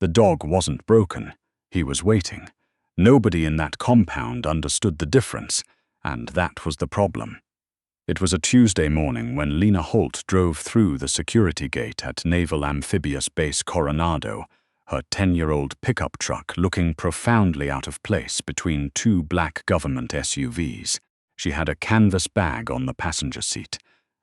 The dog wasn't broken. He was waiting. Nobody in that compound understood the difference, and that was the problem. It was a Tuesday morning when Lena Holt drove through the security gate at Naval Amphibious Base Coronado, her 10-year-old pickup truck looking profoundly out of place between two black government SUVs. She had a canvas bag on the passenger seat,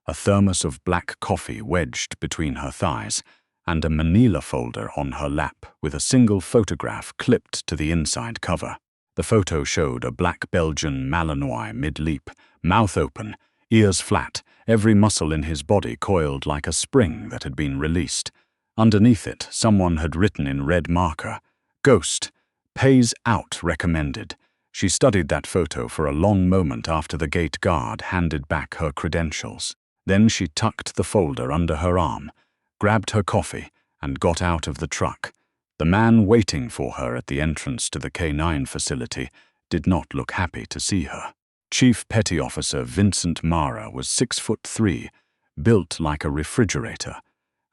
a thermos of black coffee wedged between her thighs, and a manila folder on her lap with a single photograph clipped to the inside cover. The photo showed a black Belgian Malinois mid-leap, mouth open, ears flat, every muscle in his body coiled like a spring that had been released. Underneath it, someone had written in red marker, "Ghost, pays out recommended." She studied that photo for a long moment after the gate guard handed back her credentials. Then she tucked the folder under her arm, grabbed her coffee, and got out of the truck. The man waiting for her at the entrance to the K9 facility did not look happy to see her. Chief Petty Officer Vincent Mara was 6'3", built like a refrigerator,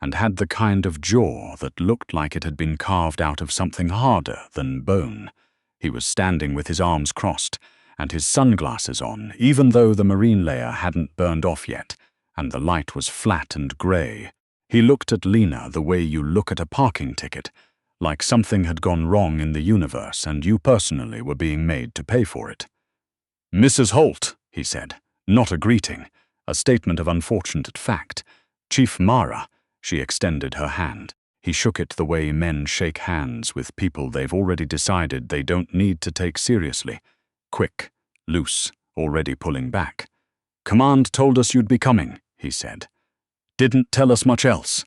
and had the kind of jaw that looked like it had been carved out of something harder than bone. He was standing with his arms crossed and his sunglasses on, even though the marine layer hadn't burned off yet, and the light was flat and grey. He looked at Lena the way you look at a parking ticket, like something had gone wrong in the universe and you personally were being made to pay for it. "Mrs. Holt," he said, not a greeting, a statement of unfortunate fact. "Chief Mara." She extended her hand. He shook it the way men shake hands with people they've already decided they don't need to take seriously. Quick, loose, already pulling back. "Command told us you'd be coming," he said. "Didn't tell us much else."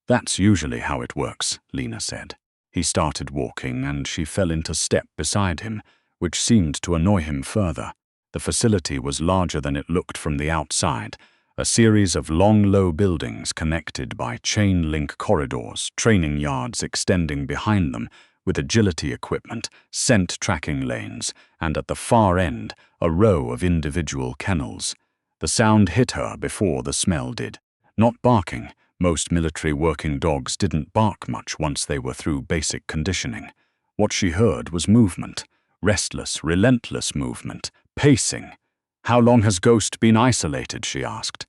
"That's usually how it works," Lena said. He started walking and she fell into step beside him, which seemed to annoy him further. The facility was larger than it looked from the outside, a series of long, low buildings connected by chain-link corridors, training yards extending behind them, with agility equipment, scent tracking lanes, and at the far end, a row of individual kennels. The sound hit her before the smell did. Not barking. Most military working dogs didn't bark much once they were through basic conditioning. What she heard was movement. Restless, relentless movement. Pacing. "How long has Ghost been isolated?" she asked.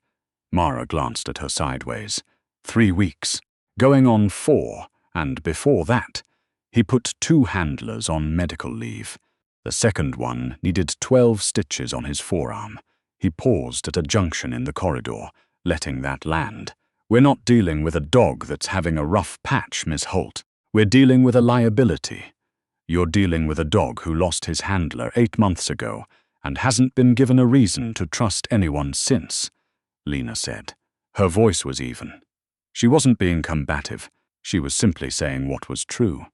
Mara glanced at her sideways. 3 weeks. Going on 4, and before that, he put 2 handlers on medical leave. The second one needed 12 stitches on his forearm. He paused at a junction in the corridor, letting that land. "We're not dealing with a dog that's having a rough patch, Miss Holt. We're dealing with a liability. You're dealing with a dog who lost his handler 8 months ago and hasn't been given a reason to trust anyone since," Lena said. Her voice was even. She wasn't being combative. She was simply saying what was true.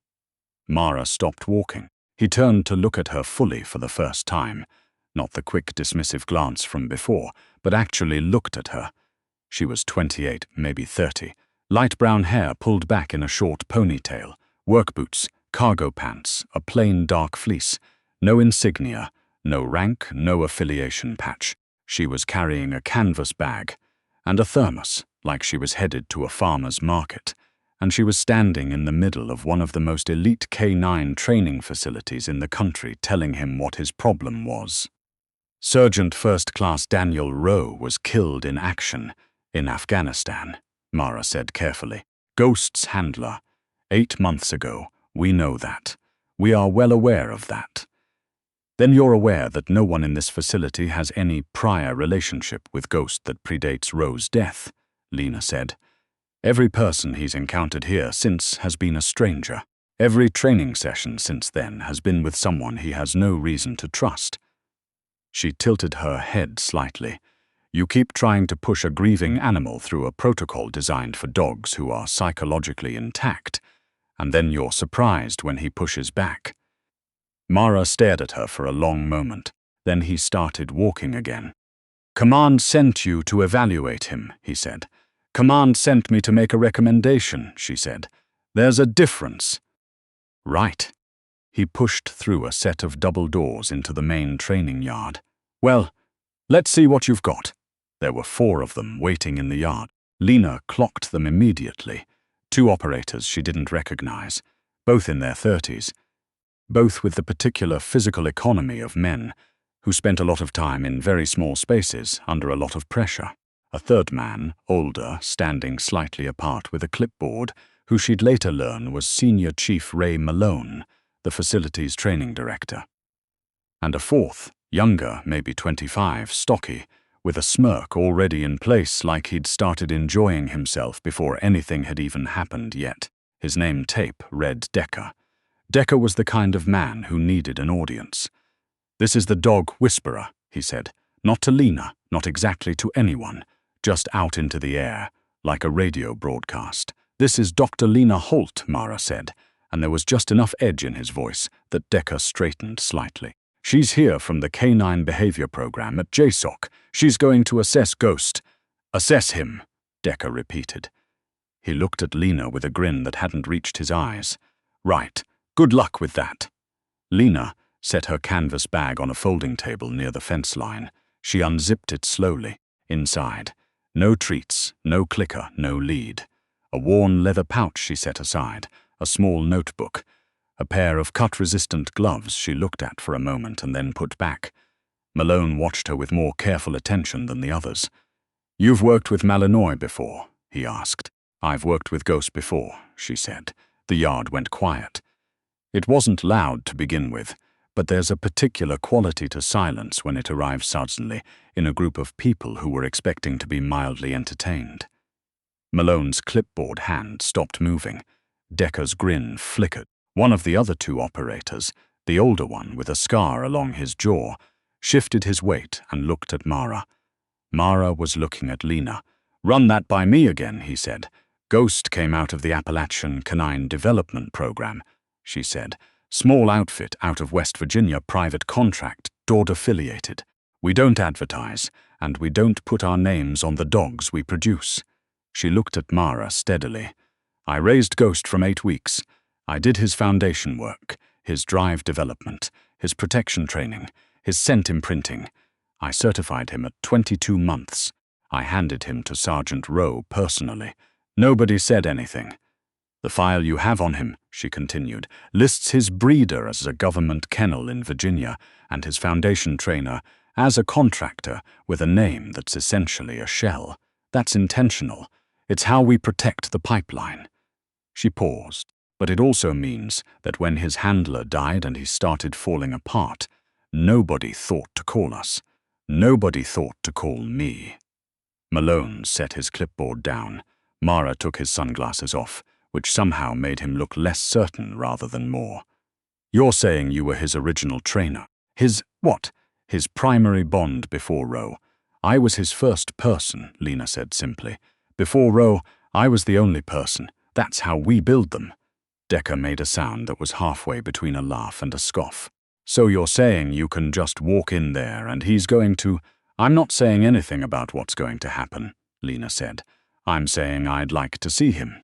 Mara stopped walking. He turned to look at her fully for the first time. Not the quick, dismissive glance from before, but actually looked at her. She was 28, maybe 30. Light brown hair pulled back in a short ponytail, work boots, cargo pants, a plain dark fleece. No insignia, no rank, no affiliation patch. She was carrying a canvas bag and a thermos, like she was headed to a farmer's market, and she was standing in the middle of one of the most elite K9 training facilities in the country telling him what his problem was. Sergeant First Class Daniel Rowe was killed in action in Afghanistan, Mara said carefully. Ghost's handler. 8 months ago. We know that. We are well aware of that. Then you're aware that no one in this facility has any prior relationship with Ghost that predates Rowe's death, Lena said. Every person he's encountered here since has been a stranger. Every training session since then has been with someone he has no reason to trust. She tilted her head slightly. You keep trying to push a grieving animal through a protocol designed for dogs who are psychologically intact, and then you're surprised when he pushes back. Mara stared at her for a long moment. Then he started walking again. "Command sent you to evaluate him," he said. "Command sent me to make a recommendation," she said. "There's a difference." "Right." He pushed through a set of double doors into the main training yard. "Well, let's see what you've got." There were 4 of them waiting in the yard. Lena clocked them immediately. 2 operators she didn't recognize. both in their 30s, both with the particular physical economy of men who spent a lot of time in very small spaces under a lot of pressure. A third man, older, standing slightly apart with a clipboard, who she'd later learn was Senior Chief Ray Malone, the facility's training director. And a fourth, younger, maybe 25, stocky, with a smirk already in place like he'd started enjoying himself before anything had even happened yet. His name tape read Decker. Decker was the kind of man who needed an audience. "This is the dog whisperer," he said. "Not to Lena, not exactly to anyone, just out into the air, like a radio broadcast. This is Dr. Lena Holt," Mara said, and there was just enough edge in his voice that Decker straightened slightly. "She's here from the Canine Behavior Program at JSOC. She's going to assess Ghost." "Assess him," Decker repeated. He looked at Lena with a grin that hadn't reached his eyes. "Right. Good luck with that." Lena set her canvas bag on a folding table near the fence line. She unzipped it slowly. Inside, no treats, no clicker, no lead. A worn leather pouch she set aside, a small notebook, a pair of cut-resistant gloves she looked at for a moment and then put back. Malone watched her with more careful attention than the others. "You've worked with Malinois before?" he asked. "I've worked with Ghost before," she said. The yard went quiet. It wasn't loud to begin with, but there's a particular quality to silence when it arrives suddenly in a group of people who were expecting to be mildly entertained. Malone's clipboard hand stopped moving. Decker's grin flickered. One of the other two operators, the older one with a scar along his jaw, shifted his weight and looked at Mara. Mara was looking at Lena. "Run that by me again," he said. "Ghost came out of the Appalachian Canine Development Program," she said. "Small outfit out of West Virginia, private contract, DORD-affiliated. We don't advertise, and we don't put our names on the dogs we produce." She looked at Mara steadily. "I raised Ghost from 8 weeks. I did his foundation work, his drive development, his protection training, his scent imprinting. I certified him at 22 months. I handed him to Sergeant Rowe personally. Nobody said anything. The file you have on him," she continued, "lists his breeder as a government kennel in Virginia and his foundation trainer as a contractor with a name that's essentially a shell. That's intentional. It's how we protect the pipeline." She paused, but it also means that when his handler died and he started falling apart, nobody thought to call us. Nobody thought to call me. Malone set his clipboard down. Mara took his sunglasses off, which somehow made him look less certain rather than more. "You're saying you were his original trainer. His what? His primary bond before Rowe." "I was his first person," Lena said simply. "Before Rowe, I was the only person. That's how we build them." Decker made a sound that was halfway between a laugh and a scoff. "So you're saying you can just walk in there and he's going to—" "I'm not saying anything about what's going to happen," Lena said. "I'm saying I'd like to see him."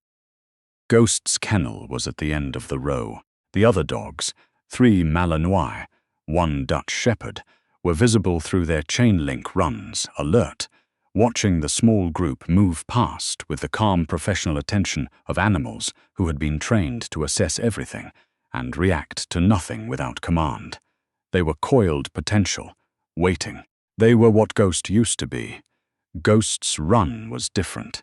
Ghost's kennel was at the end of the row. The other dogs, 3 Malinois, 1 Dutch Shepherd, were visible through their chain-link runs, alert, watching the small group move past with the calm professional attention of animals who had been trained to assess everything and react to nothing without command. They were coiled potential, waiting. They were what Ghost used to be. Ghost's run was different.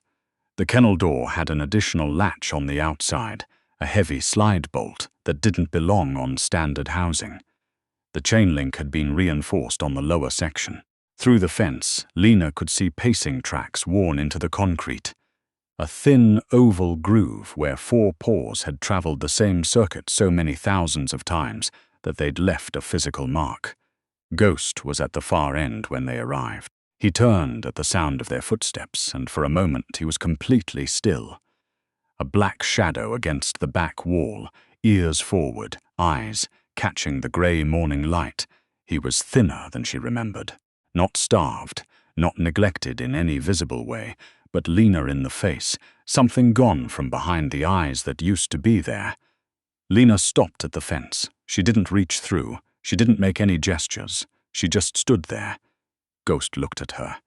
The kennel door had an additional latch on the outside, a heavy slide bolt that didn't belong on standard housing. The chain link had been reinforced on the lower section. Through the fence, Lena could see pacing tracks worn into the concrete. A thin, oval groove where 4 paws had traveled the same circuit so many thousands of times that they'd left a physical mark. Ghost was at the far end when they arrived. He turned at the sound of their footsteps, and for a moment he was completely still. A black shadow against the back wall, ears forward, eyes catching the grey morning light. He was thinner than she remembered. Not starved, not neglected in any visible way, but leaner in the face, something gone from behind the eyes that used to be there. Lena stopped at the fence. She didn't reach through. She didn't make any gestures. She just stood there. Ghost looked at her.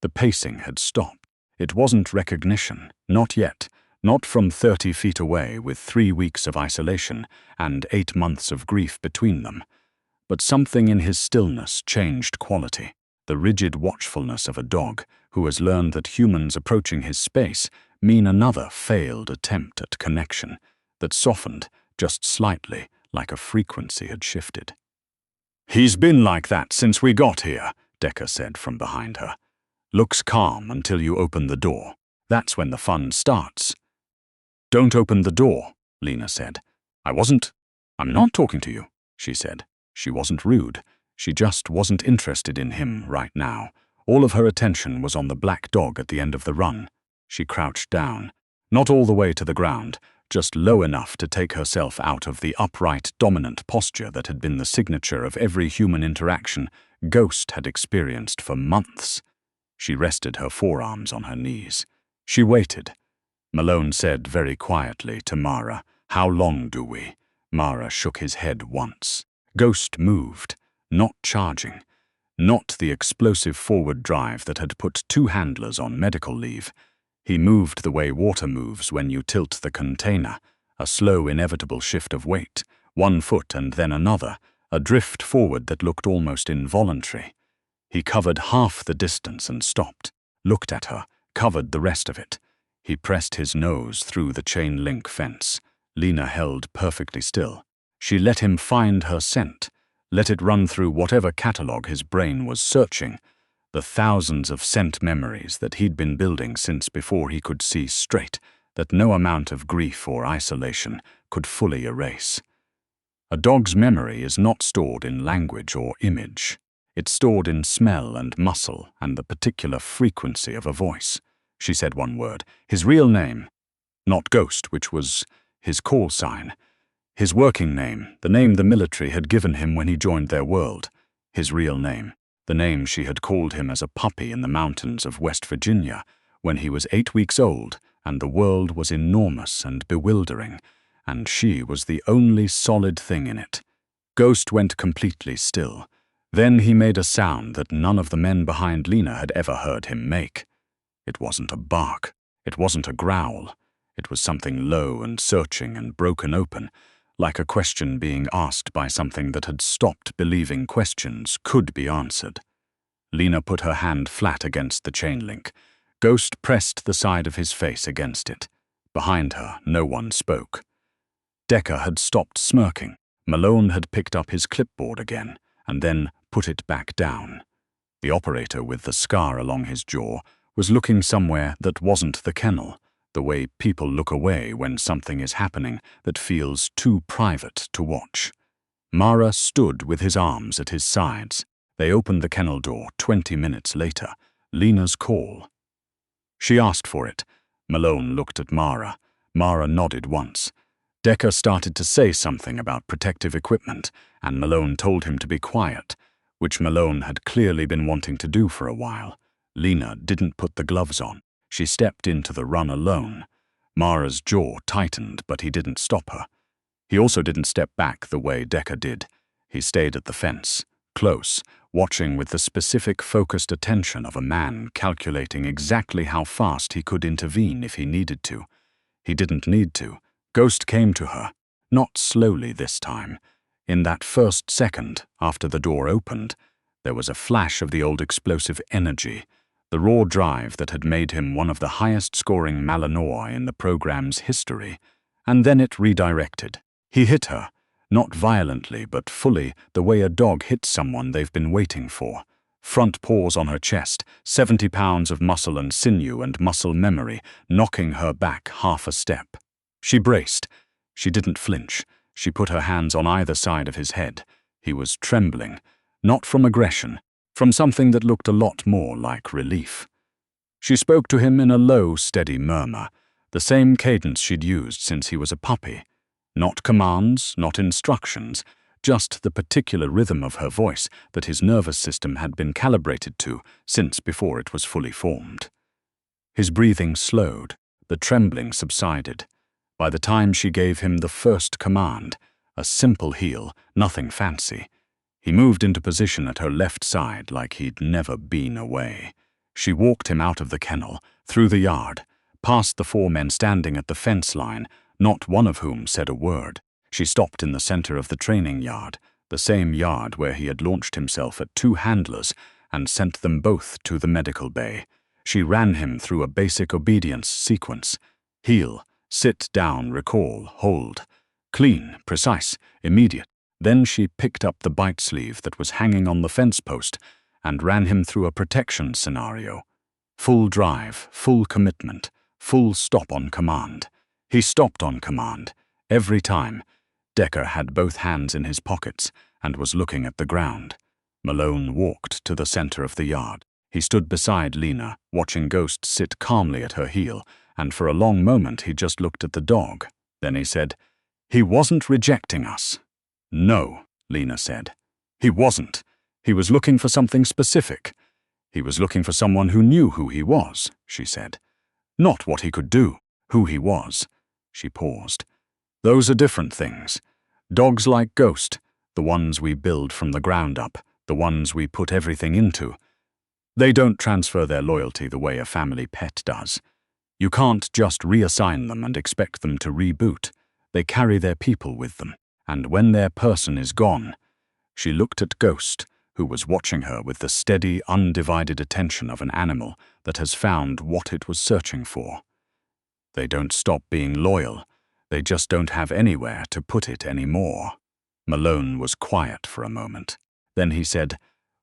The pacing had stopped. It wasn't recognition, not yet, Not from 30 feet away with 3 weeks of isolation and 8 months of grief between them. But something in his stillness changed quality. The rigid watchfulness of a dog who has learned that humans approaching his space mean another failed attempt at connection that softened just slightly, like a frequency had shifted. "He's been like that since we got here," Decker said from behind her. "Looks calm until you open the door. That's when the fun starts." "Don't open the door," Lena said. I'm not talking to you," she said. She wasn't rude. She just wasn't interested in him right now. All of her attention was on the black dog at the end of the run. She crouched down, not all the way to the ground, just low enough to take herself out of the upright, dominant posture that had been the signature of every human interaction Ghost had experienced for months. She rested her forearms on her knees. She waited. Malone said very quietly to Mara, "How long do we?" Mara shook his head once. Ghost moved, not charging, not the explosive forward drive that had put 2 handlers on medical leave. He moved the way water moves when you tilt the container, a slow, inevitable shift of weight, 1 foot and then another, a drift forward that looked almost involuntary. He covered half the distance and stopped, looked at her, covered the rest of it. He pressed his nose through the chain-link fence. Lena held perfectly still. She let him find her scent, let it run through whatever catalogue his brain was searching, the thousands of scent memories that he'd been building since before he could see straight, that no amount of grief or isolation could fully erase. A dog's memory is not stored in language or image. It's stored in smell and muscle and the particular frequency of a voice. She said one word, his real name. Not Ghost, which was his call sign. His working name, the name the military had given him when he joined their world. His real name, the name she had called him as a puppy in the mountains of West Virginia, when he was 8 weeks old and the world was enormous and bewildering, and she was the only solid thing in it. Ghost went completely still. Then he made a sound that none of the men behind Lena had ever heard him make. It wasn't a bark. It wasn't a growl. It was something low and searching and broken open, like a question being asked by something that had stopped believing questions could be answered. Lena put her hand flat against the chain link. Ghost pressed the side of his face against it. Behind her, no one spoke. Decker had stopped smirking. Malone had picked up his clipboard again, and then put it back down. The operator with the scar along his jaw was looking somewhere that wasn't the kennel, the way people look away when something is happening that feels too private to watch. Mara stood with his arms at his sides. They opened the kennel door 20 minutes later. Lena's call. She asked for it. Malone looked at Mara. Mara nodded once. Decker started to say something about protective equipment, and Malone told him to be quiet, which Malone had clearly been wanting to do for a while. Lena didn't put the gloves on. She stepped into the run alone. Mara's jaw tightened, but he didn't stop her. He also didn't step back the way Decker did. He stayed at the fence, close, watching with the specific, focused attention of a man calculating exactly how fast he could intervene if he needed to. He didn't need to. Ghost came to her, not slowly this time. In that first second, after the door opened, there was a flash of the old explosive energy, the raw drive that had made him one of the highest-scoring Malinois in the program's history, and then it redirected. He hit her, not violently but fully, the way a dog hits someone they've been waiting for. Front paws on her chest, 70 pounds of muscle and sinew and muscle memory, knocking her back half a step. She braced. She didn't flinch. She put her hands on either side of his head. He was trembling, not from aggression, from something that looked a lot more like relief. She spoke to him in a low, steady murmur, the same cadence she'd used since he was a puppy. Not commands, not instructions, just the particular rhythm of her voice that his nervous system had been calibrated to since before it was fully formed. His breathing slowed, the trembling subsided. By the time she gave him the first command, a simple heel, nothing fancy, he moved into position at her left side like he'd never been away. She walked him out of the kennel, through the yard, past the 4 men standing at the fence line, not one of whom said a word. She stopped in the center of the training yard, the same yard where he had launched himself at 2 handlers and sent them both to the medical bay. She ran him through a basic obedience sequence. Heel, sit down, recall, hold. Clean, precise, immediate. Then she picked up the bite sleeve that was hanging on the fence post and ran him through a protection scenario. Full drive, full commitment, full stop on command. He stopped on command. Every time. Decker had both hands in his pockets and was looking at the ground. Malone walked to the center of the yard. He stood beside Lena, watching Ghost sit calmly at her heel, and for a long moment he just looked at the dog. Then he said, "He wasn't rejecting us." "No," Lena said. "He wasn't. He was looking for something specific. He was looking for someone who knew who he was," she said. "Not what he could do, who he was." She paused. "Those are different things. Dogs like Ghost, the ones we build from the ground up, the ones we put everything into, they don't transfer their loyalty the way a family pet does. You can't just reassign them and expect them to reboot. They carry their people with them, and when their person is gone..." She looked at Ghost, who was watching her with the steady, undivided attention of an animal that has found what it was searching for. "They don't stop being loyal. They just don't have anywhere to put it anymore." Malone was quiet for a moment. Then he said,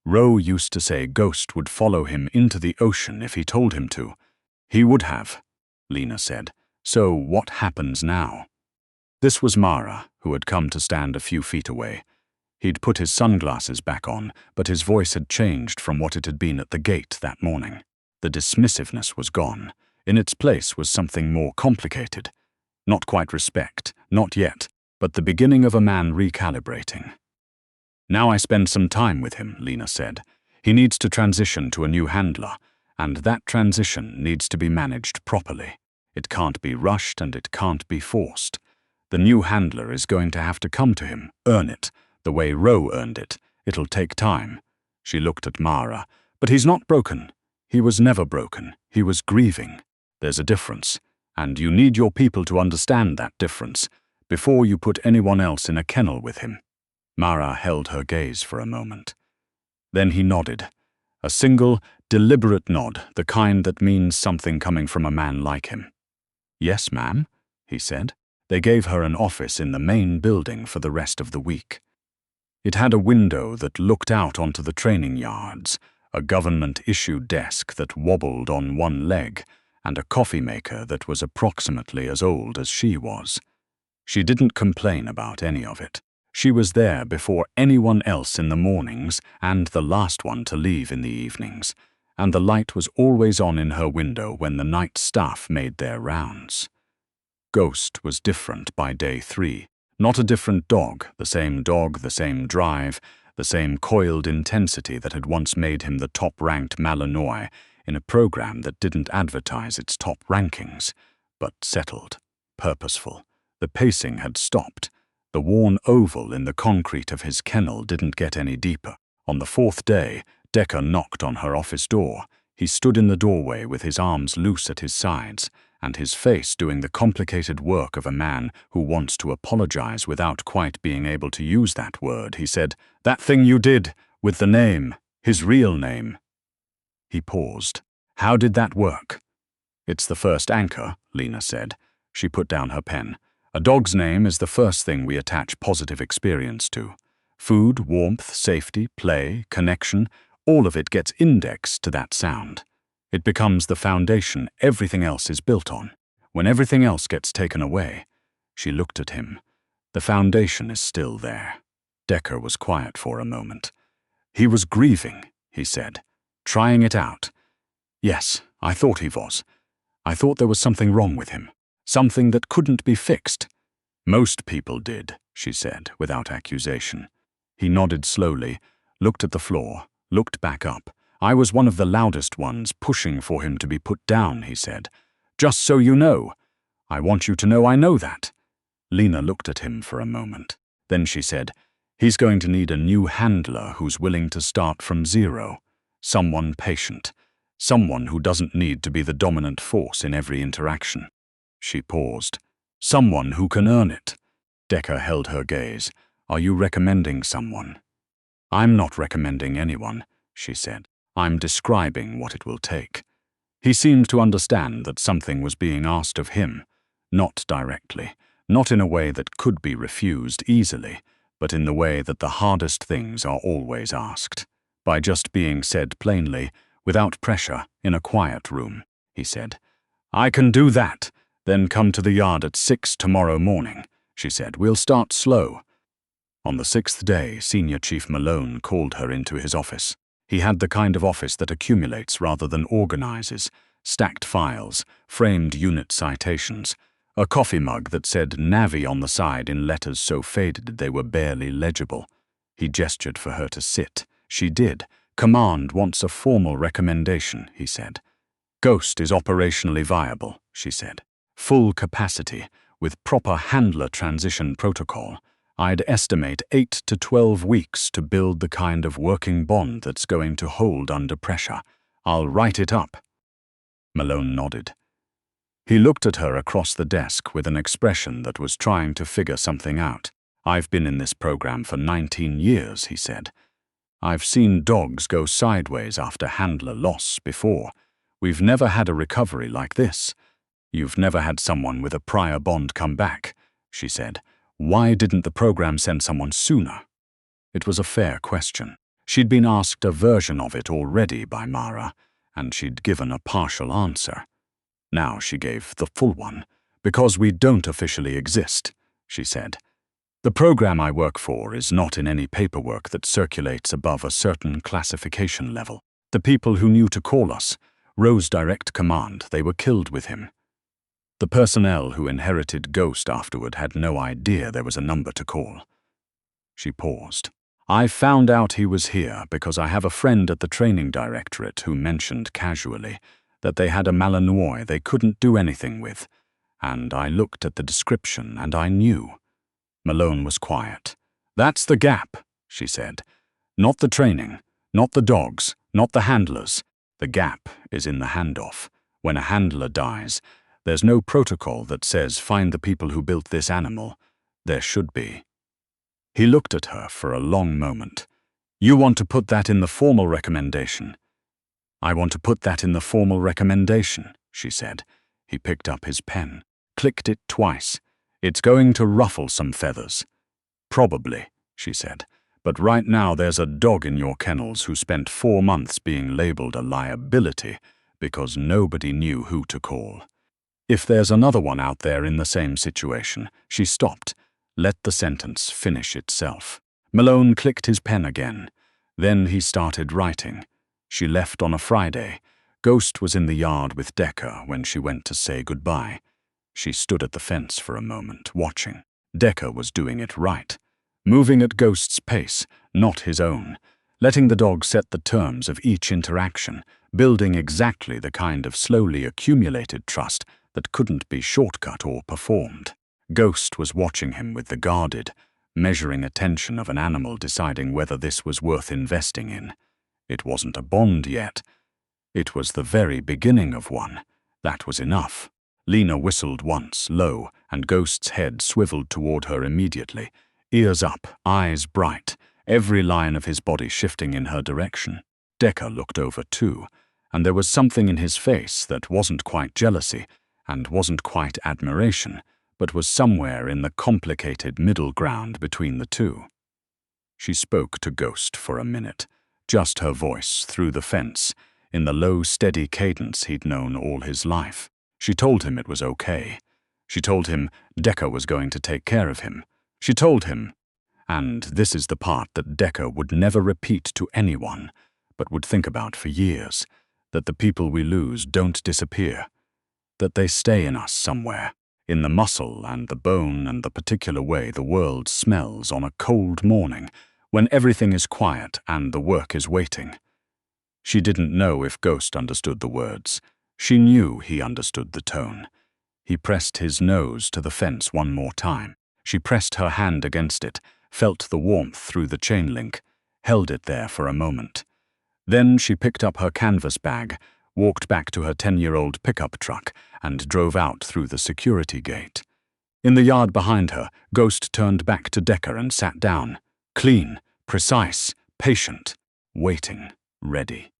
"Roe used to say Ghost would follow him into the ocean if he told him to." "He would have," Lena said. "So what happens now?" This was Mara, who had come to stand a few feet away. He'd put his sunglasses back on, but his voice had changed from what it had been at the gate that morning. The dismissiveness was gone. In its place was something more complicated. Not quite respect, not yet, but the beginning of a man recalibrating. "Now I spend some time with him," Lena said. "He needs to transition to a new handler, and that transition needs to be managed properly. It can't be rushed and it can't be forced. The new handler is going to have to come to him, earn it, the way Roe earned it. It'll take time." She looked at Mara. "But he's not broken. He was never broken. He was grieving. There's a difference, and you need your people to understand that difference before you put anyone else in a kennel with him." Mara held her gaze for a moment. Then he nodded. A single, deliberate nod, the kind that means something coming from a man like him. "Yes, ma'am," he said. They gave her an office in the main building for the rest of the week. It had a window that looked out onto the training yards, a government-issued desk that wobbled on one leg, and a coffee maker that was approximately as old as she was. She didn't complain about any of it. She was there before anyone else in the mornings and the last one to leave in the evenings, and the light was always on in her window when the night staff made their rounds. Ghost was different by day 3. Not a different dog, the same drive, the same coiled intensity that had once made him the top-ranked Malinois in a program that didn't advertise its top rankings, but settled, purposeful. The pacing had stopped. The worn oval in the concrete of his kennel didn't get any deeper. On the 4th day, Decker knocked on her office door. He stood in the doorway with his arms loose at his sides, and his face doing the complicated work of a man who wants to apologize without quite being able to use that word. He said, "That thing you did, with the name, his real name." He paused. "How did that work?" "It's the first anchor," Lena said. She put down her pen. "A dog's name is the first thing we attach positive experience to. Food, warmth, safety, play, connection, all of it gets indexed to that sound. It becomes the foundation everything else is built on. When everything else gets taken away..." She looked at him. "The foundation is still there." Decker was quiet for a moment. "He was grieving," he said. "Trying it out." "Yes, I thought he was. I thought there was something wrong with him. Something that couldn't be fixed." "Most people did," she said, without accusation. He nodded slowly, looked at the floor, looked back up. "I was one of the loudest ones pushing for him to be put down," he said. "Just so you know. I want you to know I know that." Lena looked at him for a moment. Then she said, "He's going to need a new handler who's willing to start from zero. Someone patient. Someone who doesn't need to be the dominant force in every interaction. She paused. Someone who can earn it. Decker held her gaze. Are you recommending someone? I'm not recommending anyone, she said. I'm describing what it will take. He seemed to understand that something was being asked of him, not directly, not in a way that could be refused easily, but in the way that the hardest things are always asked. By just being said plainly, without pressure, in a quiet room, he said. I can do that. Then come to the yard at 6 tomorrow morning, she said. We'll start slow. On the 6th day, Senior Chief Malone called her into his office. He had the kind of office that accumulates rather than organizes, stacked files, framed unit citations, a coffee mug that said Navi on the side in letters so faded they were barely legible. He gestured for her to sit. She did. Command wants a formal recommendation, he said. Ghost is operationally viable, she said. Full capacity, with proper handler transition protocol. I'd estimate 8 to 12 weeks to build the kind of working bond that's going to hold under pressure. I'll write it up. Malone nodded. He looked at her across the desk with an expression that was trying to figure something out. I've been in this program for 19 years, he said. I've seen dogs go sideways after handler loss before. We've never had a recovery like this. You've never had someone with a prior bond come back, she said. Why didn't the program send someone sooner? It was a fair question. She'd been asked a version of it already by Mara, and she'd given a partial answer. Now she gave the full one. Because we don't officially exist, she said. The program I work for is not in any paperwork that circulates above a certain classification level. The people who knew to call us, Rose's direct command, they were killed with him. The personnel who inherited Ghost afterward had no idea there was a number to call. She paused. I found out he was here because I have a friend at the training directorate who mentioned casually that they had a Malinois they couldn't do anything with, and I looked at the description and I knew. Malone was quiet. That's the gap, she said. Not the training, not the dogs, not the handlers. The gap is in the handoff. When a handler dies, there's no protocol that says find the people who built this animal. There should be. He looked at her for a long moment. You want to put that in the formal recommendation? I want to put that in the formal recommendation, she said. He picked up his pen, clicked it twice. It's going to ruffle some feathers. Probably, she said. But right now there's a dog in your kennels who spent 4 months being labeled a liability because nobody knew who to call. If there's another one out there in the same situation, she stopped. Let the sentence finish itself. Malone clicked his pen again. Then he started writing. She left on a Friday. Ghost was in the yard with Decker when she went to say goodbye. She stood at the fence for a moment, watching. Decker was doing it right. Moving at Ghost's pace, not his own. Letting the dog set the terms of each interaction, building exactly the kind of slowly accumulated trust that couldn't be shortcut or performed. Ghost was watching him with the guarded, measuring attention of an animal deciding whether this was worth investing in. It wasn't a bond yet. It was the very beginning of one. That was enough. Lena whistled once, low, and Ghost's head swiveled toward her immediately. Ears up, eyes bright, every line of his body shifting in her direction. Decker looked over too, and there was something in his face that wasn't quite jealousy, and wasn't quite admiration, but was somewhere in the complicated middle ground between the two. She spoke to Ghost for a minute, just her voice through the fence, in the low, steady cadence he'd known all his life. She told him it was okay. She told him Decker was going to take care of him. She told him, and this is the part that Decker would never repeat to anyone, but would think about for years, that the people we lose don't disappear, that they stay in us somewhere, in the muscle and the bone and the particular way the world smells on a cold morning when everything is quiet and the work is waiting. She didn't know if Ghost understood the words. She knew he understood the tone. He pressed his nose to the fence one more time. She pressed her hand against it, felt the warmth through the chain link, held it there for a moment. Then she picked up her canvas bag, walked back to her 10-year-old pickup truck, and drove out through the security gate. In the yard behind her, Ghost turned back to Decker and sat down. Clean, precise, patient, waiting, ready.